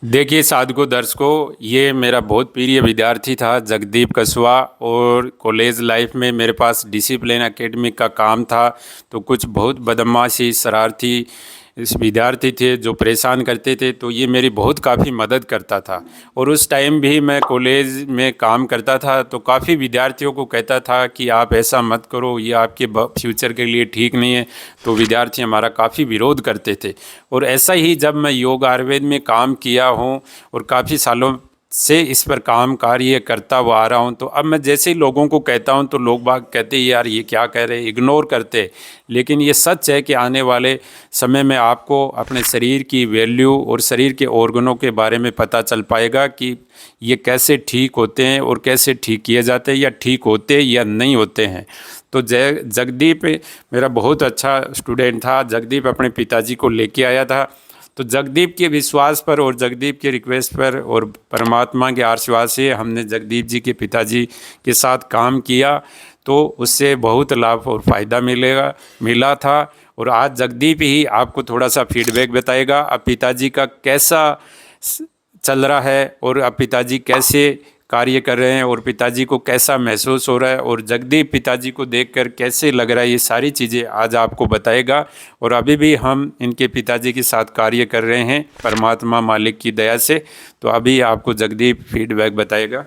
देखिए साधको दर्शकों, ये मेरा बहुत प्रिय विद्यार्थी था जगदीप कसवा। और कॉलेज लाइफ में मेरे पास डिसिप्लिन एकेडमिक का काम था, तो कुछ बहुत बदमाशी शरारती इस विद्यार्थी थे जो परेशान करते थे, तो ये मेरी बहुत काफ़ी मदद करता था। और उस टाइम भी मैं कॉलेज में काम करता था, तो काफ़ी विद्यार्थियों को कहता था कि आप ऐसा मत करो, ये आपके फ्यूचर के लिए ठीक नहीं है। तो विद्यार्थी हमारा काफ़ी विरोध करते थे। और ऐसा ही जब मैं योग आयुर्वेद में काम किया हूँ और काफ़ी सालों से इस पर काम कार्य करता हुआ आ रहा हूँ, तो अब मैं जैसे ही लोगों को कहता हूँ तो लोग बाग कहते हैं यार ये क्या कह रहे, इग्नोर करते। लेकिन ये सच है कि आने वाले समय में आपको अपने शरीर की वैल्यू और शरीर के ऑर्गनों के बारे में पता चल पाएगा कि ये कैसे ठीक होते हैं और कैसे ठीक किए जाते हैं, या ठीक होते या नहीं होते हैं। तो जगदीप मेरा बहुत अच्छा स्टूडेंट था। जगदीप अपने पिताजी को लेके आया था, तो जगदीप के विश्वास पर और जगदीप के रिक्वेस्ट पर और परमात्मा के आशीर्वाद से हमने जगदीप जी के पिताजी के साथ काम किया, तो उससे बहुत लाभ और फ़ायदा मिला था। और आज जगदीप ही आपको थोड़ा सा फीडबैक बताएगा अब पिताजी का कैसा चल रहा है, और अब पिताजी कैसे कार्य कर रहे हैं, और पिताजी को कैसा महसूस हो रहा है, और जगदीप पिताजी को देखकर कैसे लग रहा है, ये सारी चीज़ें आज आपको बताएगा। और अभी भी हम इनके पिताजी के साथ कार्य कर रहे हैं परमात्मा मालिक की दया से। तो अभी आपको जगदीप फीडबैक बताएगा।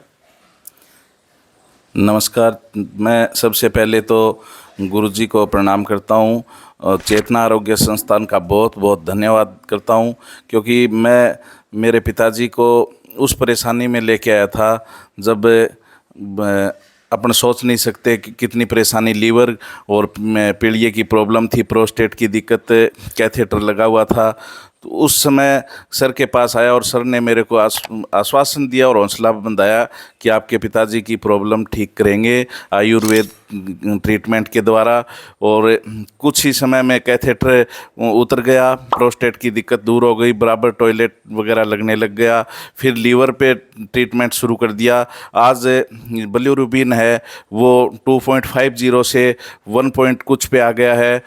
नमस्कार। मैं सबसे पहले तो गुरुजी को प्रणाम करता हूँ और चेतना आरोग्य संस्थान का बहुत बहुत धन्यवाद करता हूँ, क्योंकि मैं मेरे पिताजी को उस परेशानी में लेके आया था जब अपन सोच नहीं सकते कि कितनी परेशानी, लीवर और पीलिया की प्रॉब्लम थी, प्रोस्टेट की दिक्कत, कैथेटर लगा हुआ था। तो उस समय सर के पास आया और सर ने मेरे को आश्वासन दिया और हौसला बंधाया कि आपके पिताजी की प्रॉब्लम ठीक करेंगे आयुर्वेद ट्रीटमेंट के द्वारा। और कुछ ही समय में कैथेटर उतर गया, प्रोस्टेट की दिक्कत दूर हो गई, बराबर टॉयलेट वगैरह लगने लग गया। फिर लीवर पे ट्रीटमेंट शुरू कर दिया। आज बिलिरुबिन है वो 2.50 से 1 पॉइंट कुछ पे आ गया है।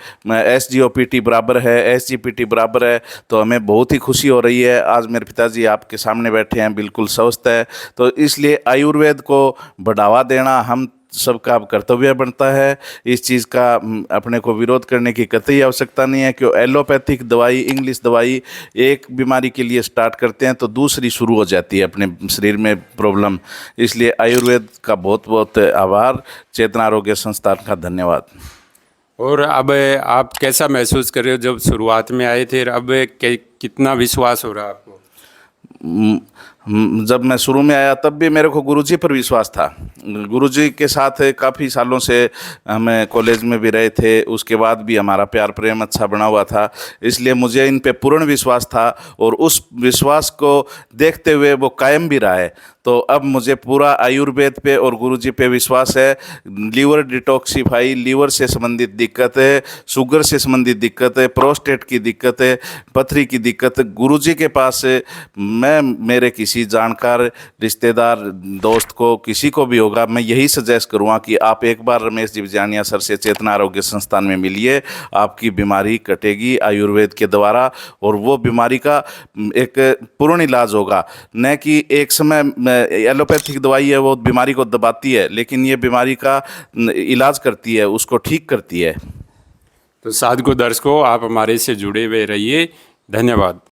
SGOPT बराबर है, SGPT बराबर है। तो हमें बहुत ही खुशी हो रही है। आज मेरे पिताजी आपके सामने बैठे हैं, बिल्कुल स्वस्थ है। तो इसलिए आयुर्वेद को बढ़ावा देना हम सबका अब कर्तव्य बनता है। इस चीज़ का अपने को विरोध करने की कतई आवश्यकता नहीं है, क्यों एलोपैथिक दवाई, इंग्लिश दवाई एक बीमारी के लिए स्टार्ट करते हैं तो दूसरी शुरू हो जाती है अपने शरीर में प्रॉब्लम। इसलिए आयुर्वेद का बहुत बहुत आभार, चेतना आरोग्य संस्थान का धन्यवाद। और अब आप कैसा महसूस कर रहे हो, जब शुरुआत में आए थे, अब कितना विश्वास हो रहा है आपको? जब मैं शुरू में आया तब भी मेरे को गुरुजी पर विश्वास था। गुरुजी के साथ काफ़ी सालों से हमें कॉलेज में भी रहे थे, उसके बाद भी हमारा प्यार प्रेम अच्छा बना हुआ था। इसलिए मुझे इन पे पूर्ण विश्वास था और उस विश्वास को देखते हुए वो कायम भी रहा है। तो अब मुझे पूरा आयुर्वेद पे और गुरुजी पे विश्वास है। लीवर डिटॉक्सिफाई, लीवर से संबंधित दिक्कत है, शुगर से संबंधित दिक्कत है, प्रोस्टेट की दिक्कत है, पथरी की दिक्कत, गुरुजी के पास मैं मेरे किसी जानकार, रिश्तेदार, दोस्त को, किसी को भी होगा, मैं यही सजेस्ट करूँगा कि आप एक बार रमेश जी विजानिया सर से चेतना आरोग्य संस्थान में मिलिए। आपकी बीमारी कटेगी आयुर्वेद के द्वारा और वो बीमारी का एक पूर्ण इलाज होगा। न कि एक समय एलोपैथिक दवाई है वो बीमारी को दबाती है, लेकिन ये बीमारी का इलाज करती है, उसको ठीक करती है। तो साधको दर्शकों, आप हमारे से जुड़े हुए रहिए। धन्यवाद।